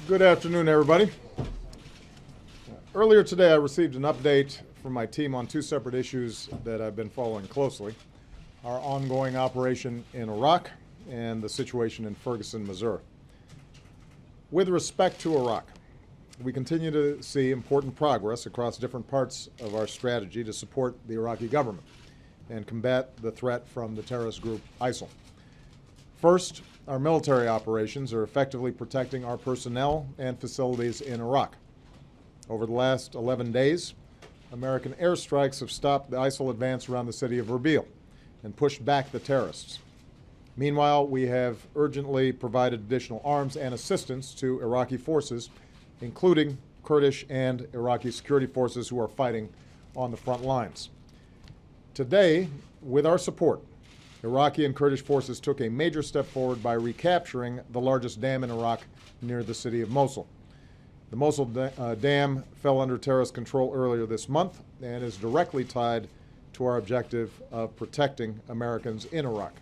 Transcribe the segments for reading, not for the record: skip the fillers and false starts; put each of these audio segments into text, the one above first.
Good afternoon, everybody. Earlier today, I received an update from my team on two separate issues that I've been following closely: our ongoing operation in Iraq and the situation in Ferguson, Missouri. With respect to Iraq, we continue to see important progress across different parts of our strategy to support the Iraqi government and combat the threat from the terrorist group ISIL. First, our military operations are effectively protecting our personnel and facilities in Iraq. Over the last 11 days, American airstrikes have stopped the ISIL advance around the city of Erbil and pushed back the terrorists. Meanwhile, we have urgently provided additional arms and assistance to Iraqi forces, including Kurdish and Iraqi security forces who are fighting on the front lines. Today, with our support, Iraqi and Kurdish forces took a major step forward by recapturing the largest dam in Iraq near the city of Mosul. The Mosul dam fell under terrorist control earlier this month and is directly tied to our objective of protecting Americans in Iraq.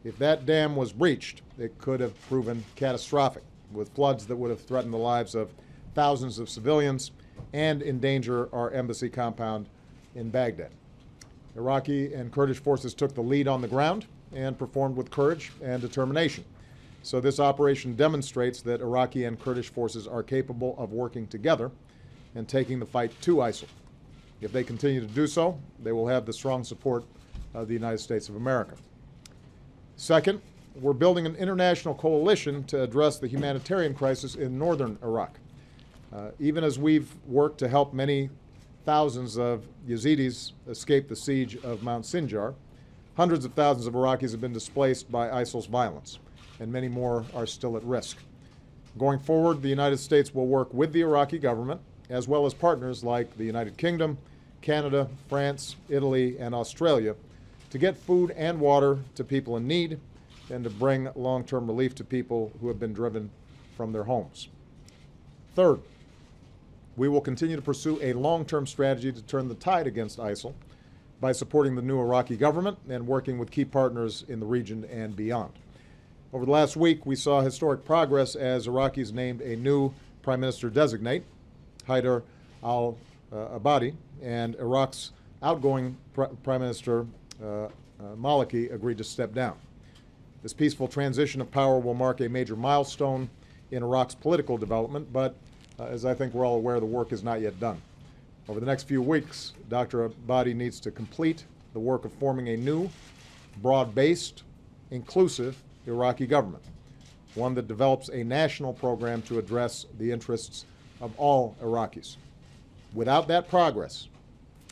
If that dam was breached, it could have proven catastrophic, with floods that would have threatened the lives of thousands of civilians and endanger our embassy compound in Baghdad. Iraqi and Kurdish forces took the lead on the ground and performed with courage and determination. So this operation demonstrates that Iraqi and Kurdish forces are capable of working together and taking the fight to ISIL. If they continue to do so, they will have the strong support of the United States of America. Second, we're building an international coalition to address the humanitarian crisis in northern Iraq. Even as we've worked to help many thousands of Yazidis escape the siege of Mount Sinjar, hundreds of thousands of Iraqis have been displaced by ISIL's violence, and many more are still at risk. Going forward, the United States will work with the Iraqi government, as well as partners like the United Kingdom, Canada, France, Italy, and Australia, to get food and water to people in need and to bring long-term relief to people who have been driven from their homes. Third, we will continue to pursue a long-term strategy to turn the tide against ISIL by supporting the new Iraqi government and working with key partners in the region and beyond. Over the last week, we saw historic progress as Iraqis named a new Prime Minister-designate, Haider al-Abadi, and Iraq's outgoing Prime Minister, Maliki, agreed to step down. This peaceful transition of power will mark a major milestone in Iraq's political development, but as I think we're all aware, the work is not yet done. Over the next few weeks, Dr. Abadi needs to complete the work of forming a new, broad-based, inclusive Iraqi government, one that develops a national program to address the interests of all Iraqis. Without that progress,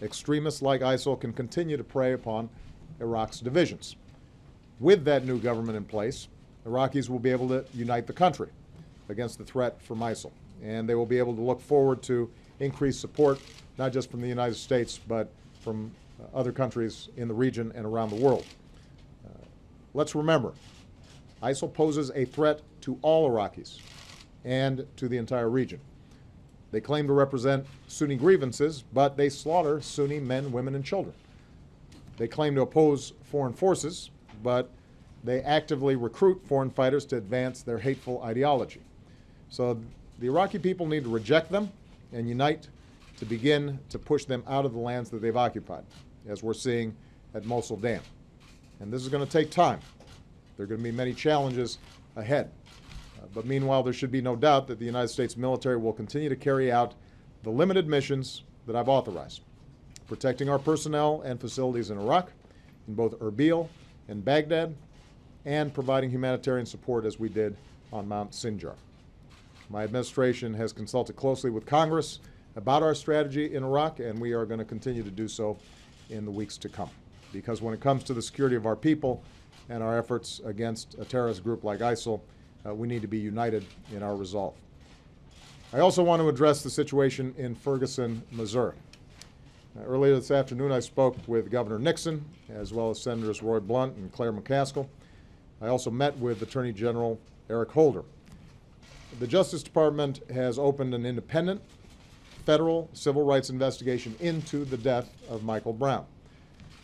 extremists like ISIL can continue to prey upon Iraq's divisions. With that new government in place, Iraqis will be able to unite the country against the threat from ISIL, and they will be able to look forward to increased support, not just from the United States, but from other countries in the region and around the world. Let's remember, ISIL poses a threat to all Iraqis and to the entire region. They claim to represent Sunni grievances, but they slaughter Sunni men, women, and children. They claim to oppose foreign forces, but they actively recruit foreign fighters to advance their hateful ideology. So the Iraqi people need to reject them and unite to begin to push them out of the lands that they've occupied, as we're seeing at Mosul Dam. And this is going to take time. There are going to be many challenges ahead. But meanwhile, there should be no doubt that the United States military will continue to carry out the limited missions that I've authorized, protecting our personnel and facilities in Iraq, in both Erbil and Baghdad, and providing humanitarian support as we did on Mount Sinjar. My administration has consulted closely with Congress about our strategy in Iraq, and we are going to continue to do so in the weeks to come. Because when it comes to the security of our people and our efforts against a terrorist group like ISIL, we need to be united in our resolve. I also want to address the situation in Ferguson, Missouri. Earlier this afternoon, I spoke with Governor Nixon, as well as Senators Roy Blunt and Claire McCaskill. I also met with Attorney General Eric Holder. The Justice Department has opened an independent federal civil rights investigation into the death of Michael Brown.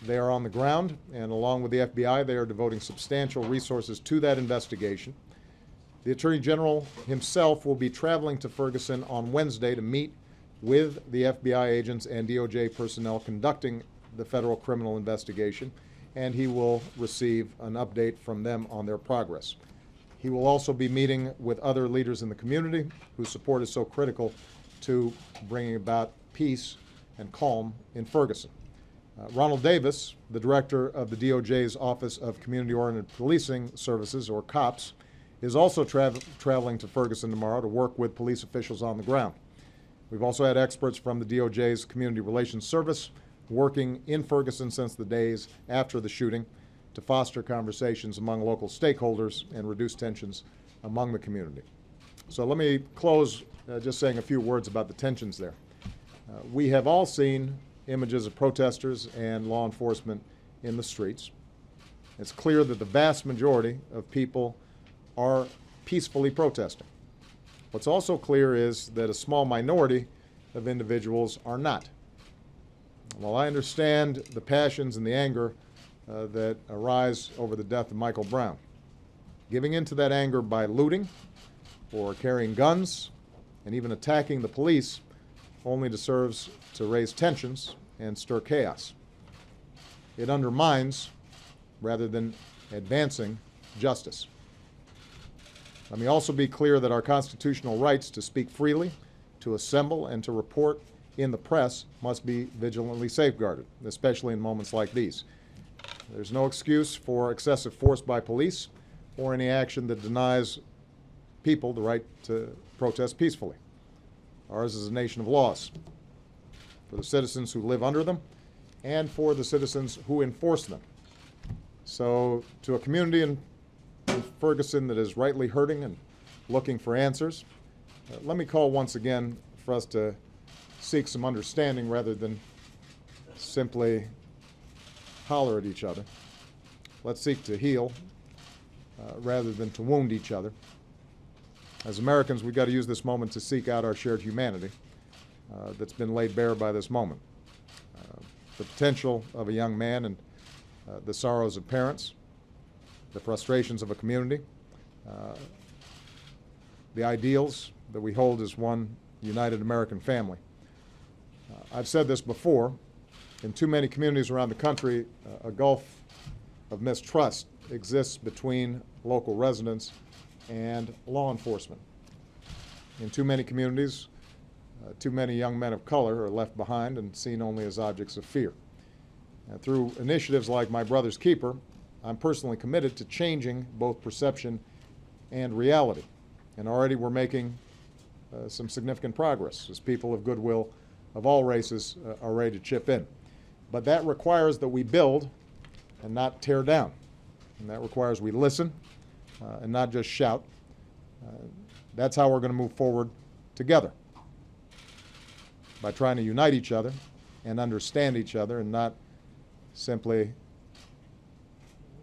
They are on the ground, and along with the FBI, they are devoting substantial resources to that investigation. The Attorney General himself will be traveling to Ferguson on Wednesday to meet with the FBI agents and DOJ personnel conducting the federal criminal investigation, and he will receive an update from them on their progress. He will also be meeting with other leaders in the community whose support is so critical to bringing about peace and calm in Ferguson. Ronald Davis, the director of the DOJ's Office of Community-Oriented Policing Services, or COPS, is also traveling to Ferguson tomorrow to work with police officials on the ground. We've also had experts from the DOJ's Community Relations Service working in Ferguson since the days after the shooting to foster conversations among local stakeholders and reduce tensions among the community. So let me close just saying a few words about the tensions there. We have all seen images of protesters and law enforcement in the streets. It's clear that the vast majority of people are peacefully protesting. What's also clear is that a small minority of individuals are not. While I understand the passions and the anger that arise over the death of Michael Brown, giving in to that anger by looting or carrying guns and even attacking the police only serves to raise tensions and stir chaos. It undermines rather than advancing justice. Let me also be clear that our constitutional rights to speak freely, to assemble, and to report in the press must be vigilantly safeguarded, especially in moments like these. There's no excuse for excessive force by police or any action that denies people the right to protest peacefully. Ours is a nation of laws for the citizens who live under them and for the citizens who enforce them. So to a community in Ferguson that is rightly hurting and looking for answers, let me call once again for us to seek some understanding rather than simply holler at each other. Let's seek to heal rather than to wound each other. As Americans, we've got to use this moment to seek out our shared humanity that's been laid bare by this moment. The potential of a young man and the sorrows of parents, the frustrations of a community, the ideals that we hold as one united American family. I've said this before, in too many communities around the country, a gulf of mistrust exists between local residents and law enforcement. In too many communities, too many young men of color are left behind and seen only as objects of fear. Through initiatives like My Brother's Keeper, I'm personally committed to changing both perception and reality. And already we're making some significant progress as people of goodwill of all races are ready to chip in. But that requires that we build and not tear down. And that requires we listen and not just shout. That's how we're going to move forward together, by trying to unite each other and understand each other and not simply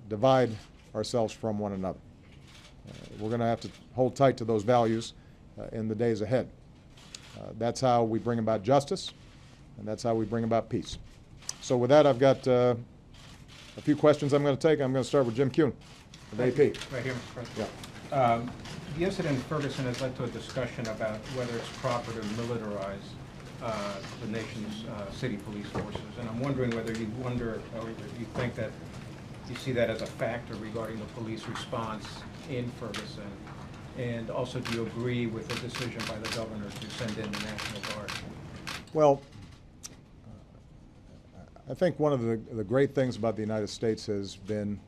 divide ourselves from one another. We're going to have to hold tight to those values in the days ahead. That's how we bring about justice, and that's how we bring about peace. So with that, I've got a few questions I'm going to take. I'm going to start with Jim Kuhn of AP. Right here, Mr. President. Yeah. The incident in Ferguson has led to a discussion about whether it's proper to militarize the nation's city police forces, and I'm wondering whether you think that you see that as a factor regarding the police response in Ferguson, and also do you agree with the decision by the governor to send in the National Guard? Well, I think one of the great things about the United States has been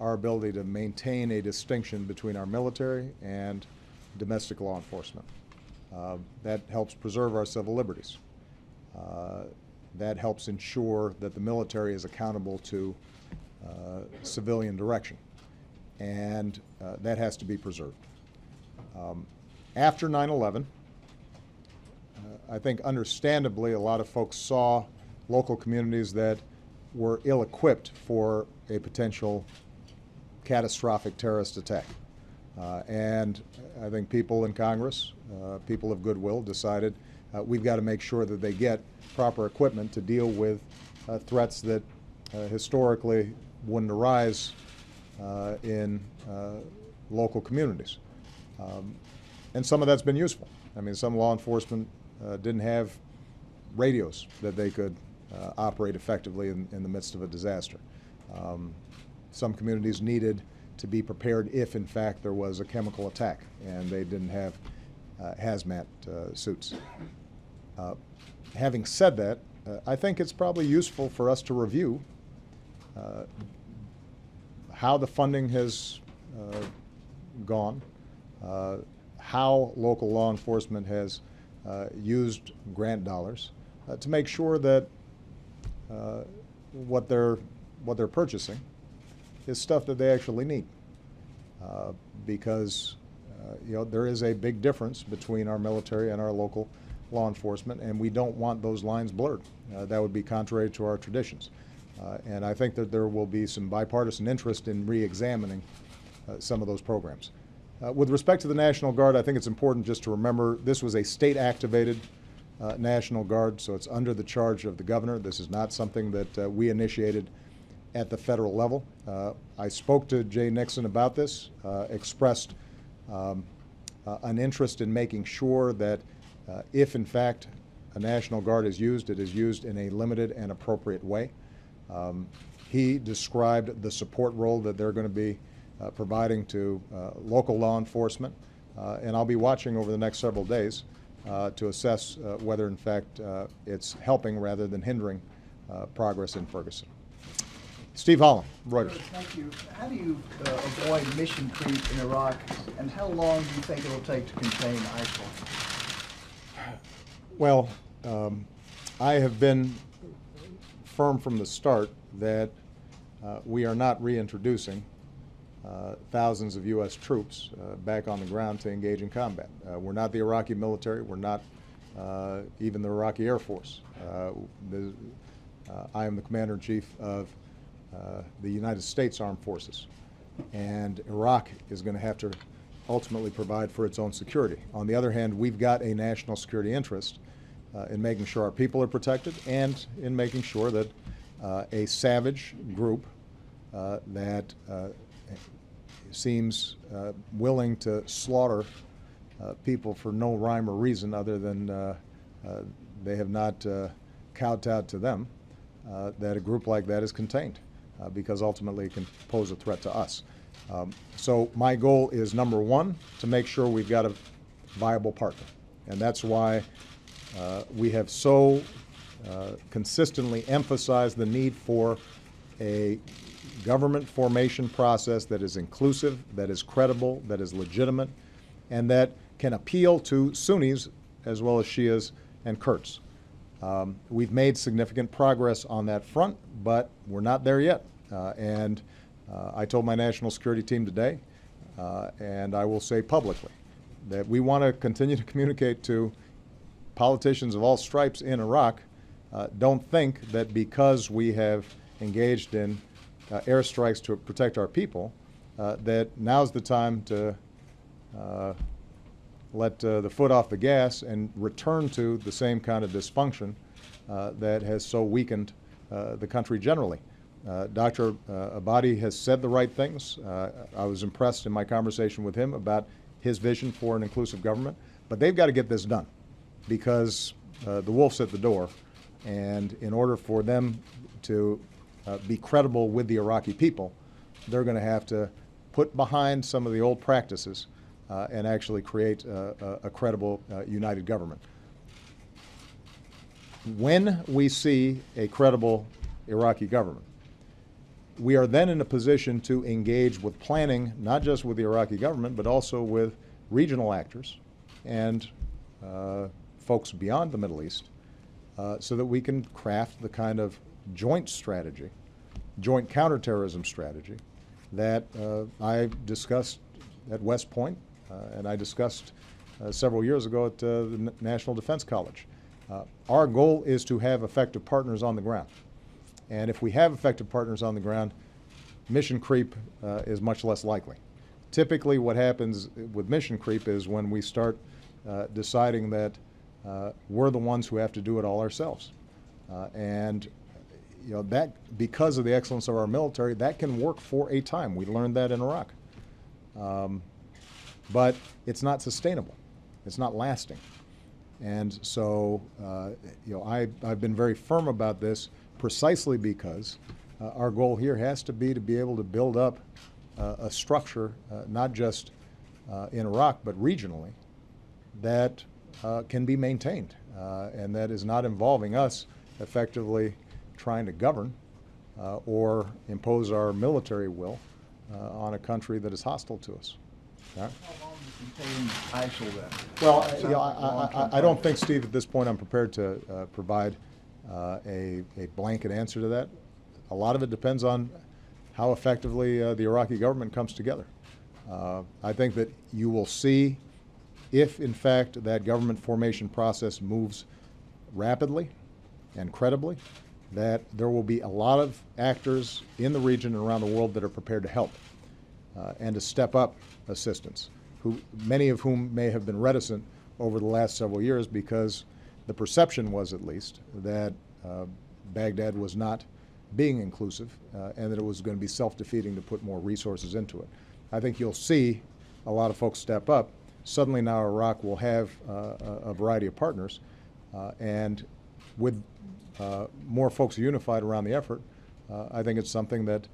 our ability to maintain a distinction between our military and domestic law enforcement. That helps preserve our civil liberties. That helps ensure that the military is accountable to civilian direction, and that has to be preserved. After 9/11, I think understandably a lot of folks saw local communities that were ill-equipped for a potential catastrophic terrorist attack. And I think people in Congress, people of goodwill, decided we've got to make sure that they get proper equipment to deal with threats that historically wouldn't arise in local communities. And some of that's been useful. I mean, some law enforcement didn't have radios that they could operate effectively in the midst of a disaster. Some communities needed to be prepared if, in fact, there was a chemical attack, and they didn't have hazmat suits. Having said that, I think it's probably useful for us to review how the funding has gone, how local law enforcement has used grant dollars to make sure that what they're purchasing is stuff that they actually need, because you know, there is a big difference between our military and our local law enforcement, and we don't want those lines blurred. That would be contrary to our traditions. And I think that there will be some bipartisan interest in re-examining some of those programs. With respect to the National Guard, I think it's important just to remember this was a state-activated National Guard, so it's under the charge of the governor. This is not something that we initiated at the federal level. I spoke to Jay Nixon about this, expressed an interest in making sure that if, in fact, a National Guard is used, it is used in a limited and appropriate way. He described the support role that they're going to be providing to local law enforcement, and I'll be watching over the next several days to assess whether, in fact, it's helping rather than hindering progress in Ferguson. Steve Holland, Reuters. Thank you. How do you avoid mission creep in Iraq, and how long do you think it will take to contain ISIL? Well, I have been firm from the start that we are not reintroducing thousands of U.S. troops back on the ground to engage in combat. We're not the Iraqi military. We're not even the Iraqi Air Force. I am the Commander-in-Chief of the United States Armed Forces, and Iraq is going to have to ultimately provide for its own security. On the other hand, we've got a national security interest in making sure our people are protected and in making sure that a savage group that seems willing to slaughter people for no rhyme or reason other than they have not kowtowed to them, that a group like that is contained, because ultimately it can pose a threat to us. So my goal is, number one, to make sure we've got a viable partner. And that's why we have so consistently emphasized the need for a government formation process that is inclusive, that is credible, that is legitimate, and that can appeal to Sunnis as well as Shias and Kurds. We've made significant progress on that front, but we're not there yet. I told my national security team today, and I will say publicly, that we want to continue to communicate to politicians of all stripes in Iraq. Don't think that because we have engaged in airstrikes to protect our people, that now's the time to let the foot off the gas and return to the same kind of dysfunction that has so weakened the country generally. Dr. Abadi has said the right things. I was impressed in my conversation with him about his vision for an inclusive government, but they've got to get this done because the wolf's at the door, and in order for them to be credible with the Iraqi people, they're going to have to put behind some of the old practices and actually create a credible, united government. When we see a credible Iraqi government, we are then in a position to engage with planning, not just with the Iraqi government, but also with regional actors and folks beyond the Middle East, so that we can craft the kind of joint strategy, joint counterterrorism strategy that I discussed at West Point and I discussed several years ago at the National Defense College. Our goal is to have effective partners on the ground. And if we have effective partners on the ground, mission creep is much less likely. Typically what happens with mission creep is when we start deciding that we're the ones who have to do it all ourselves. And you know, that, because of the excellence of our military, that can work for a time. We learned that in Iraq. but it's not sustainable. It's not lasting. And so, I've been very firm about this precisely because our goal here has to be able to build up a structure, not just in Iraq, but regionally, that can be maintained, and that is not involving us effectively trying to govern or impose our military will on a country that is hostile to us. All right? How long do you contain ISIL then? Well, I don't think, Steve, at this point I'm prepared to provide a blanket answer to that. A lot of it depends on how effectively the Iraqi government comes together. I think that you will see if, in fact, that government formation process moves rapidly and credibly, that there will be a lot of actors in the region and around the world that are prepared to help and to step up assistance, many of whom may have been reticent over the last several years because the perception was, at least, that Baghdad was not being inclusive and that it was going to be self-defeating to put more resources into it. I think you'll see a lot of folks step up. Suddenly now Iraq will have a variety of partners, and with more folks unified around the effort, I think it's something that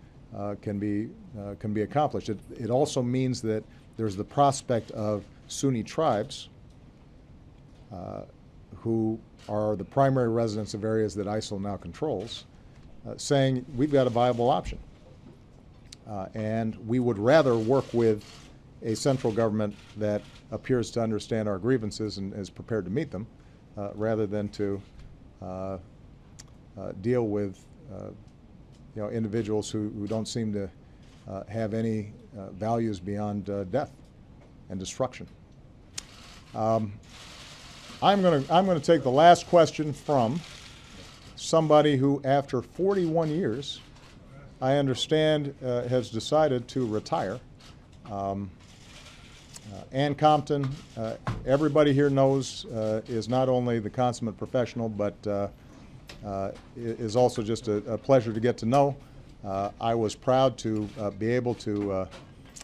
can be accomplished. It also means that there's the prospect of Sunni tribes who are the primary residents of areas that ISIL now controls, saying we've got a viable option. And we would rather work with a central government that appears to understand our grievances and is prepared to meet them, rather than to deal with individuals who don't seem to have any values beyond death and destruction. I'm going to take the last question from somebody who, after 41 years, I understand has decided to retire. Ann Compton, everybody here knows, is not only the consummate professional, but is also just a pleasure to get to know. I was proud to be able to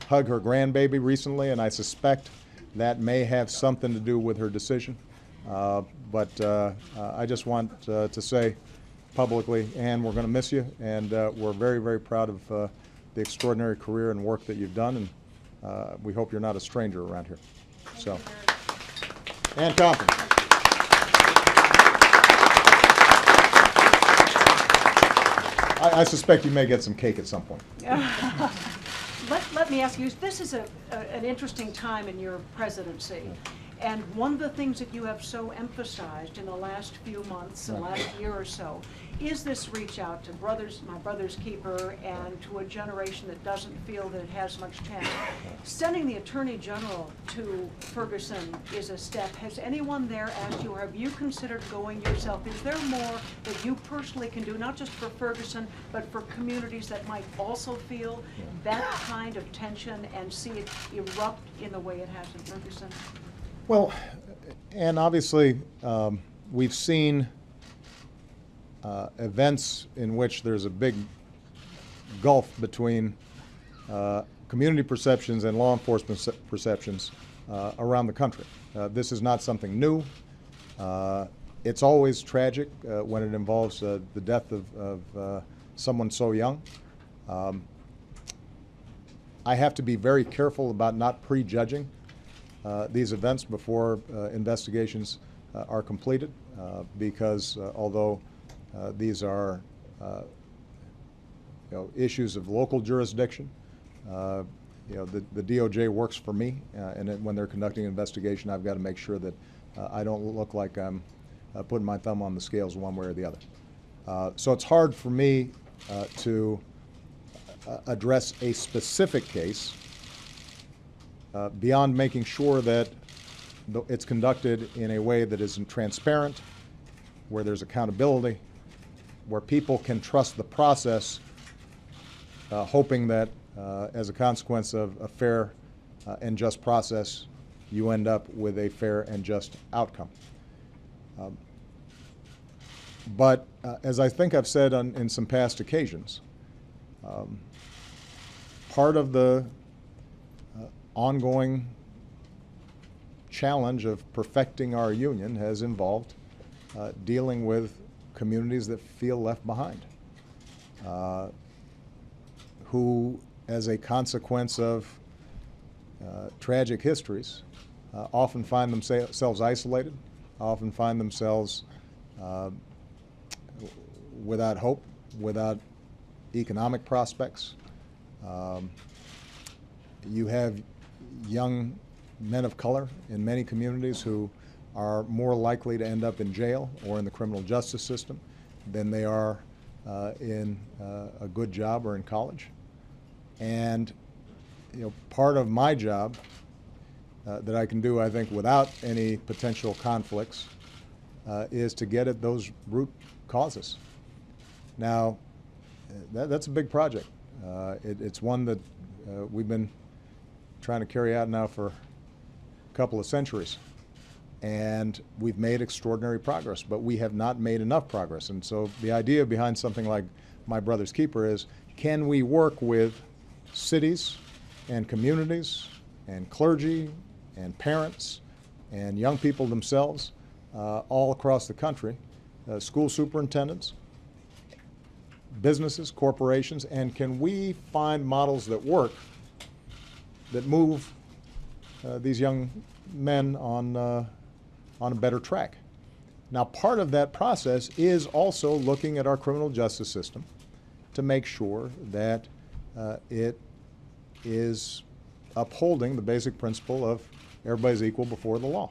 hug her grandbaby recently, and I suspect that may have something to do with her decision. But I just want to say publicly, Ann, we're going to miss you, and we're very, very proud of the extraordinary career and work that you've done, and we hope you're not a stranger around here. So, Ann Compton. I suspect you may get some cake at some point. Let me ask you, this is an interesting time in your presidency. And one of the things that you have so emphasized in the last few months, the last year or so, is this reach out to my brother's keeper and to a generation that doesn't feel that it has much chance. Sending the Attorney General to Ferguson is a step. Has anyone there asked you, or have you considered going yourself? Is there more that you personally can do, not just for Ferguson, but for communities that might also feel that kind of tension and see it erupt in the way it has in Ferguson? Well, and obviously we've seen events in which there's a big gulf between community perceptions and law enforcement perceptions around the country. This is not something new. It's always tragic when it involves the death of someone so young. I have to be very careful about not prejudging these events before investigations are completed, because although these are issues of local jurisdiction, the DOJ works for me, and when they're conducting an investigation, I've got to make sure that I don't look like I'm putting my thumb on the scales one way or the other. So it's hard for me to address a specific case beyond making sure that it's conducted in a way that isn't transparent, where there's accountability, where people can trust the process, hoping that as a consequence of a fair and just process, you end up with a fair and just outcome. But as I think I've said in some past occasions, part of the ongoing challenge of perfecting our union has involved dealing with communities that feel left behind, who, as a consequence of tragic histories, often find themselves isolated, often find themselves without hope, without economic prospects. You have young men of color in many communities who are more likely to end up in jail or in the criminal justice system than they are in a good job or in college. And part of my job that I can do, I think, without any potential conflicts, is to get at those root causes. Now, that's a big project. It's one that we've been trying to carry out now for a couple of centuries. And we've made extraordinary progress, but we have not made enough progress. And so the idea behind something like My Brother's Keeper is, can we work with cities and communities and clergy and parents and young people themselves all across the country, school superintendents, businesses, corporations, and can we find models that work, that move these young men on a better track? Now, part of that process is also looking at our criminal justice system to make sure that it is upholding the basic principle of everybody's equal before the law.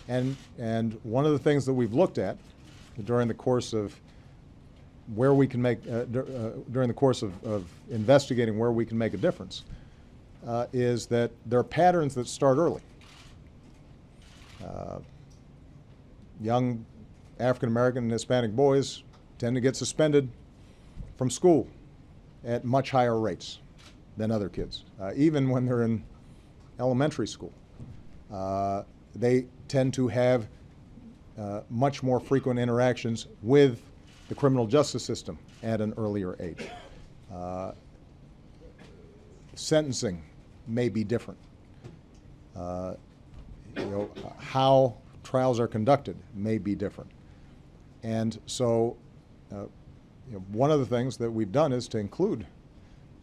And one of the things that we've looked at during the course of where we can make, during the course of investigating where we can make a difference, is that there are patterns that start early. Young African American and Hispanic boys tend to get suspended from school at much higher rates than other kids, even when they're in elementary school. They tend to have much more frequent interactions with the criminal justice system at an earlier age. Sentencing may be different. How trials are conducted may be different. And so one of the things that we've done is to include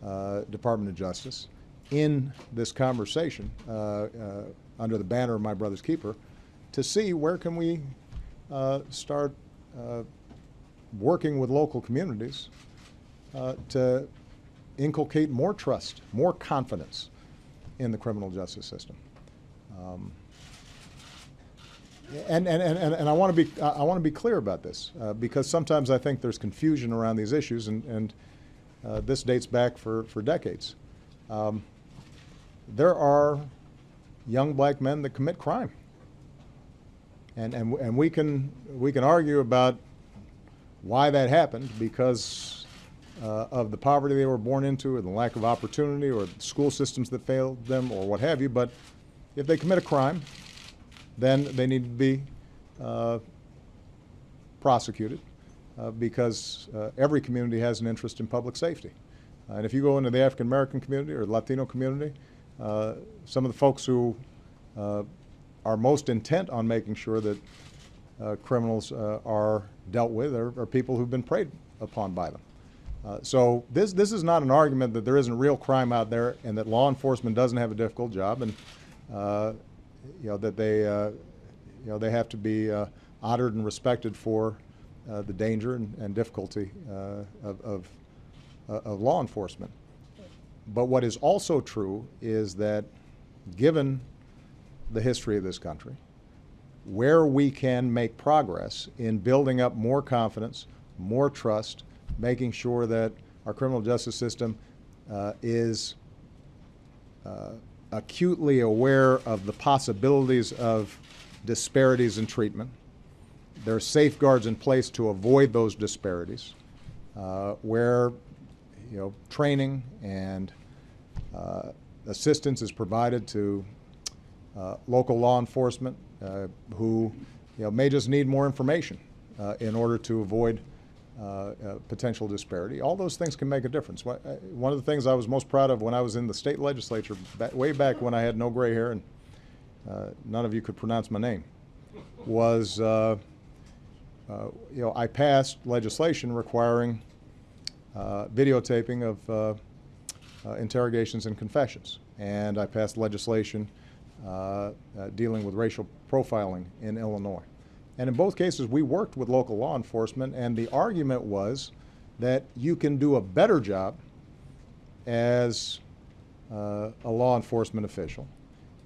Department of Justice in this conversation under the banner of My Brother's Keeper, to see where can we start working with local communities to inculcate more trust, more confidence in the criminal justice system. And I want to be clear about this because sometimes I think there's confusion around these issues, and this dates back for decades. There are young black men that commit crime, and we can argue about why that happened, because of the poverty they were born into, or the lack of opportunity, or school systems that failed them, or what have you. But if they commit a crime, then they need to be prosecuted because every community has an interest in public safety. And if you go into the African American community or the Latino community, some of the folks who are most intent on making sure that criminals are dealt with are people who've been preyed upon by them. So this is not an argument that there isn't real crime out there and that law enforcement doesn't have a difficult job, and that they have to be honored and respected for the danger and difficulty of law enforcement. But what is also true is that, given the history of this country, where we can make progress in building up more confidence, more trust, making sure that our criminal justice system is acutely aware of the possibilities of disparities in treatment. There are safeguards in place to avoid those disparities, where training and assistance is provided to local law enforcement who may just need more information in order to avoid potential disparity. All those things can make a difference. One of the things I was most proud of when I was in the state legislature, way back when I had no gray hair and none of you could pronounce my name, was I passed legislation requiring videotaping of interrogations and confessions, and I passed legislation dealing with racial profiling in Illinois. And in both cases, we worked with local law enforcement, and the argument was that you can do a better job as a law enforcement official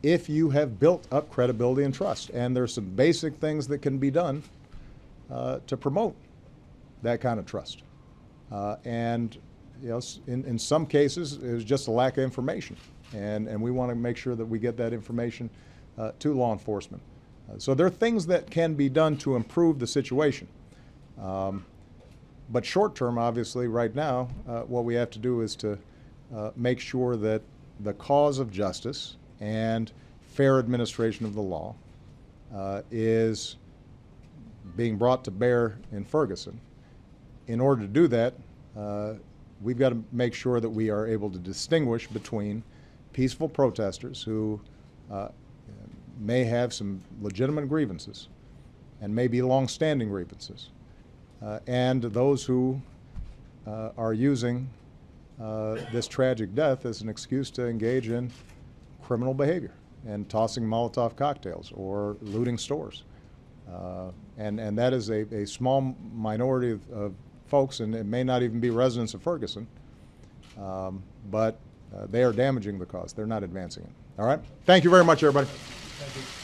if you have built up credibility and trust. And there's some basic things that can be done to promote that kind of trust. And in some cases, it was just a lack of information. And we want to make sure that we get that information to law enforcement. So there are things that can be done to improve the situation. But short term, obviously, right now, what we have to do is to make sure that the cause of justice and fair administration of the law is being brought to bear in Ferguson. In order to do that, we've got to make sure that we are able to distinguish between peaceful protesters who may have some legitimate grievances and maybe long-standing grievances, and those who are using this tragic death as an excuse to engage in criminal behavior and tossing Molotov cocktails or looting stores. And that is a small minority of folks, and it may not even be residents of Ferguson, but they are damaging the cause. They're not advancing it. All right? Thank you very much, everybody. Thank you.